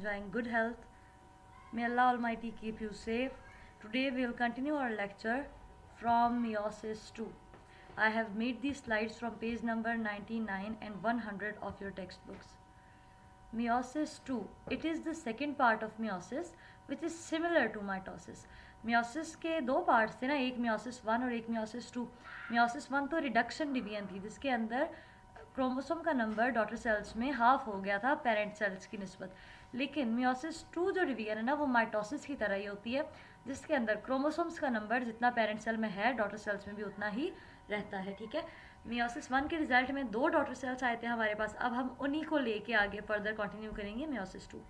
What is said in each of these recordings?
enjoying good health. May Allah Almighty keep you safe. Today we will continue our lecture from Meiosis 2. I have made these slides from page number 99 and 100 of your textbooks. Meiosis 2. It is the second part of meiosis which is similar to mitosis. meiosis के दो parts थे ना, एक meiosis 1 और एक meiosis 2. meiosis 1 तो reduction division थी जिसके अंदर क्रोमोसोम का नंबर डॉटर सेल्स में हाफ हो गया था पेरेंट सेल्स की निस्बत. लेकिन meiosis 2 जो डिवीजन है ना वो माइटोसिस की तरह ही होती है जिसके अंदर क्रोमोसोम्स का नंबर जितना पेरेंट सेल में है डॉटर सेल्स में भी उतना ही रहता है. ठीक है, meiosis 1 के रिजल्ट में 2 डॉटर सेल्स आए थे हमारे पास. अब हम उन्हीं को लेके आगे फर्दर कंटिन्यू करेंगे meiosis 2.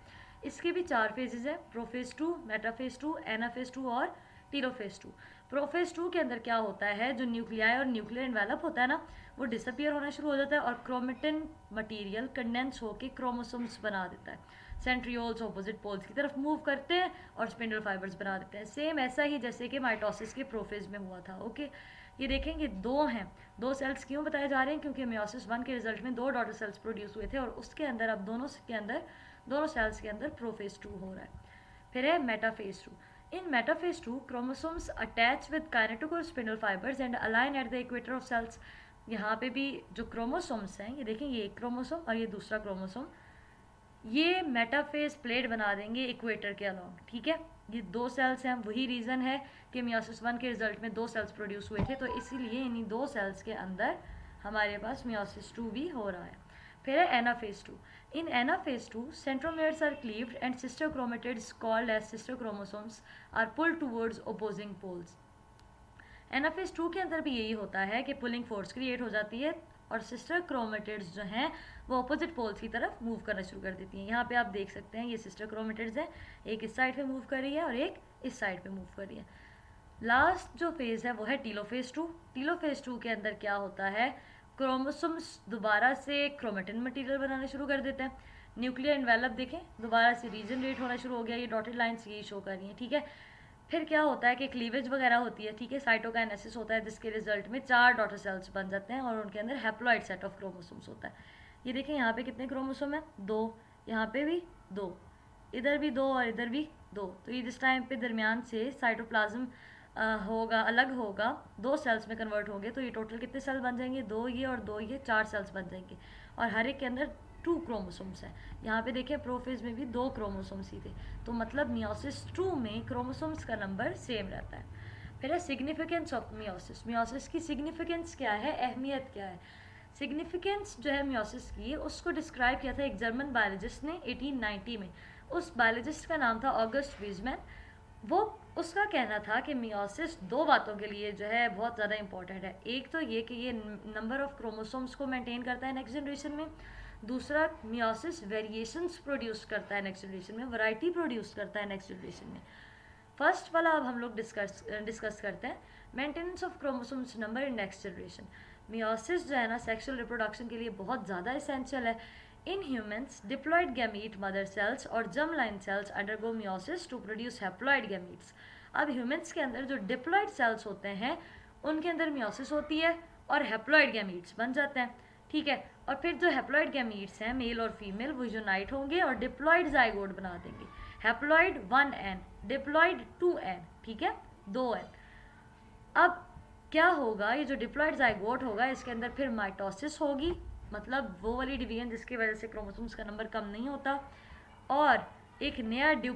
इसके भी 4 फेजेज है, प्रोफेज 2, मेटाफेज 2, एनाफेज 2 और टीलोफेज 2. प्रोफेज 2 के अंदर क्या होता है, जो न्यूक्लियाई और न्यूक्लियर एनवेलप होता है ना वो डिसअपियर होना शुरू हो जाता है और क्रोमेटिन मटेरियल कंडेंस होकर क्रोमोसोम्स बना देता है. सेंट्रियोल्स ऑपोजिट पोल्स की तरफ मूव करते हैं और स्पिंडल फाइबर्स बना देते हैं. सेम ऐसा ही जैसे कि माइटोसिस के प्रोफेज में हुआ था. ओके, ये देखेंगे दो हैं, दो सेल्स क्यों बताए जा रहे हैं, क्योंकि meiosis 1 के रिजल्ट में 2 डॉटर सेल्स प्रोड्यूस हुए थे और उसके अंदर अब दोनों सेल्स के अंदर प्रोफेज 2 हो रहा है. फिर है metaphase 2. In metaphase 2 chromosomes attach with kinetochore spindle fibres and align at the equator of cells. यहाँ पे भी जो क्रोमोसोम्स हैं, ये देखें, ये एक क्रोमोसोम और ये दूसरा क्रोमोसोम, ये मेटाफेज प्लेट बना देंगे इक्वेटर के अलॉन्ग. ठीक है, ये 2 सेल्स हैं. वही रीज़न है कि meiosis 1 के रिजल्ट में 2 सेल्स प्रोड्यूस हुए थे, तो इसीलिए इन्हीं 2 सेल्स के अंदर हमारे पास meiosis 2 भी हो रहा है. फिर है anaphase 2. In anaphase 2 centromeres are cleaved and sister chromatids called as sister chromosomes are pulled towards opposing poles. Anaphase 2 के अंदर भी यही होता है कि पुलिंग फोर्स क्रिएट हो जाती है और सिस्टर क्रोमेटिड्स जो हैं वो अपोजिट पोल्स की तरफ मूव करना शुरू कर देती हैं. यहाँ पे आप देख सकते हैं ये सिस्टर क्रोमेटिड्स है, एक इस साइड पे मूव कर रही है और एक इस साइड पे मूव कर रही है. लास्ट जो फेज़ है वो है टीलोफेज 2. टीलोफेज 2 के अंदर क्या होता है, क्रोमोसोम्स दोबारा से क्रोमेटिन मटेरियल बनाना शुरू कर देते हैं. न्यूक्लियर एनवेलप देखें दोबारा से रीजनरेट होना शुरू हो गया, ये डॉटेड लाइन्स यही शो कर रही हैं. ठीक है, फिर क्या होता है कि क्लीवेज वगैरह होती है. ठीक है, साइटोकाइनेसिस होता है जिसके रिजल्ट में 4 डॉटर सेल्स बन जाते हैं और उनके अंदर हैप्लॉइड सेट ऑफ क्रोमोसोम्स होता है. ये देखें यहाँ पे कितने क्रोमोसोम हैं, 2. यहाँ पे भी 2, इधर भी 2 और इधर भी 2. तो ये जिस टाइम पे दरमियान से साइटोप्लाज्म होगा, अलग होगा, 2 सेल्स में कन्वर्ट होंगे, तो ये टोटल कितने सेल बन जाएंगे, 2 ये और 2 ये, 4 सेल्स बन जाएंगे और हर एक के अंदर 2 क्रोमोसोम्स हैं. यहाँ पे देखें प्रोफेज में भी 2 क्रोमोसोम्स ही थे, तो मतलब meiosis 2 में क्रोमोसोम्स का नंबर सेम रहता है. फिर है सिग्निफिकेंस ऑफ meiosis. meiosis की सिग्निफिकेंस क्या है, अहमियत क्या है. सिग्निफिकेंस जो है meiosis की उसको डिस्क्राइब किया था एक जर्मन बायोलॉजिस्ट ने 1890 में. उस बायोलॉजिस्ट का नाम था ऑगस्ट वीजमैन. वो उसका कहना था कि meiosis 2 बातों के लिए जो है बहुत ज़्यादा इंपॉर्टेंट है. एक तो ये कि ये नंबर ऑफ क्रोमोसोम्स को मेंटेन करता है नेक्स्ट जनरेशन में. दूसरा, meiosis वेरिएशंस प्रोड्यूस करता है नेक्स्ट जनरेशन में, वैरायटी प्रोड्यूस करता है नेक्स्ट जनरेशन में. फर्स्ट वाला अब हम लोग डिस्कस करते हैं, maintenance of chromosomes number in next generation. meiosis जो है ना सेक्सुअल रिप्रोडक्शन के लिए बहुत ज़्यादा इसेंशियल है. In humans diploid gamete mother cells और germ line cells undergo meiosis to produce haploid gametes. अब ह्यूमन्स के अंदर जो डिप्लॉयड सेल्स होते हैं उनके अंदर meiosis होती है और हैप्लॉयड गैमीट्स बन जाते हैं. ठीक है, और फिर जो हैप्लॉयड गैमीट्स हैं मेल और फीमेल वो यूनाइट होंगे और डिप्लॉयड जाइगोट बना देंगे. Haploid 1n, diploid 2n. ठीक है, 2n. अब क्या होगा, ये जो डिप्लॉयड जाइगोट होगा इसके अंदर फिर माइटोसिस होगी, मतलब वो वाली डिवीजन जिसकी वजह से क्रोमोसोम्स का नंबर कम नहीं होता, और एक नया जो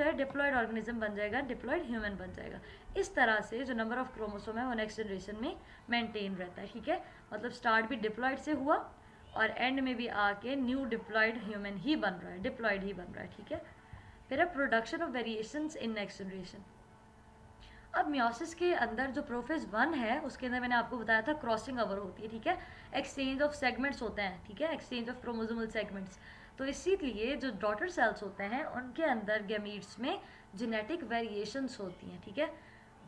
है डिप्लॉयड ऑर्गेनिज्म बन जाएगा, डिप्लॉयड ह्यूमन बन जाएगा. इस तरह से जो नंबर ऑफ क्रोमोसोम है वो नेक्स्ट जनरेशन में मेंटेन रहता है. ठीक है, मतलब स्टार्ट भी डिप्लॉयड से हुआ और एंड में भी आके न्यू डिप्लॉयड ह्यूमन ही बन रहा है, डिप्लॉयड ही बन रहा है. ठीक है, फिर है production of variations in next generation. अब meiosis के अंदर जो प्रोफेज 1 है उसके अंदर मैंने आपको बताया था क्रॉसिंग ओवर होती है. ठीक है, एक्सचेंज ऑफ सेगमेंट्स होते हैं. ठीक है, एक्सचेंज ऑफ क्रोमोसोमल सेगमेंट्स. तो इसीलिए जो डॉटर सेल्स होते हैं उनके अंदर गैमीट्स में जेनेटिक वेरिएशंस होती हैं. ठीक है,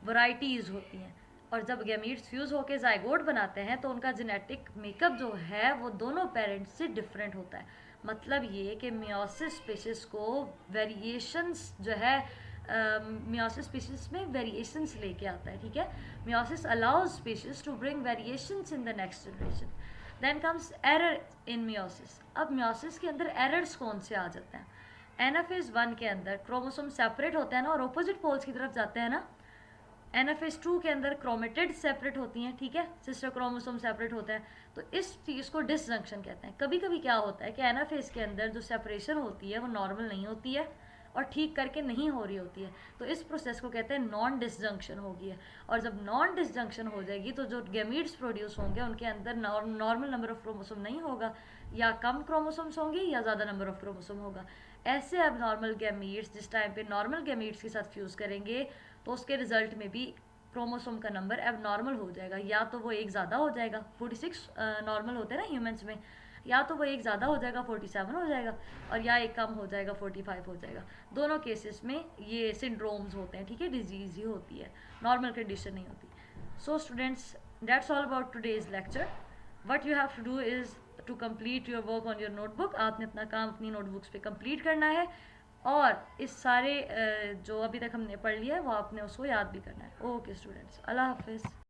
वैरायटीज़ होती हैं और जब गैमीट्स फ्यूज़ होकर जाइगोट बनाते हैं तो उनका जेनेटिक मेकअप जो है वो दोनों पेरेंट्स से डिफरेंट होता है. मतलब ये कि meiosis स्पीशीज़ को वेरिएशंस जो है meiosis स्पीशीज़ में वेरिएशंस लेके आता है. ठीक है, meiosis allows species to bring variations in the next generation. Then comes error in meiosis. अब meiosis के अंदर एरर्स कौन से आ जाते हैं, एनाफेज 1 के अंदर क्रोमोसोम सेपरेट होते हैं ना और ऑपोजिट पोल्स की तरफ जाते हैं ना। एनाफेज 2 के अंदर क्रोमेटिड सेपरेट होती हैं, ठीक है, सिस्टर क्रोमोसोम सेपरेट होता है। तो इस चीज़ को डिसजंक्शन कहते हैं। कभी कभी क्या होता है कि एनाफेज के अंदर जो सेपरेशन होती है वो नॉर्मल नहीं होती है और ठीक करके नहीं हो रही होती है, तो इस प्रोसेस को कहते हैं नॉन डिसजंक्शन होगी है। और जब नॉन डिसजंक्शन हो जाएगी तो जो गैमीट्स प्रोड्यूस होंगे उनके अंदर नॉर्मल नंबर ऑफ क्रोमोसोम नहीं होगा, या कम क्रोमोसोम्स होंगी या ज़्यादा नंबर ऑफ क्रोमोसोम होगा। ऐसे अब नॉर्मल गैमीट्स जिस टाइम पे नॉर्मल गैमीट्स के साथ फ्यूज़ करेंगे तो उसके रिजल्ट में भी क्रोमोसोम का नंबर अब नॉर्मल हो जाएगा। या तो वो एक ज़्यादा हो जाएगा, 46 नॉर्मल होते हैं ना ह्यूमंस में, या तो वो एक ज़्यादा हो जाएगा 47 हो जाएगा, और या एक कम हो जाएगा 45 हो जाएगा। दोनों केसेस में ये सिंड्रोम्स होते हैं, ठीक है, डिजीज़ ही होती है, नॉर्मल कंडीशन नहीं होती। So students, that's all about today's lecture. What you have to do is to complete your work on your notebook. आपने अपना काम अपनी नोटबुक्स पे कंप्लीट करना है, और इस सारे जो अभी तक हमने पढ़ लिया है वो आपने उसको याद भी करना है। ओके स्टूडेंट्स, अल्लाह हाफिज़।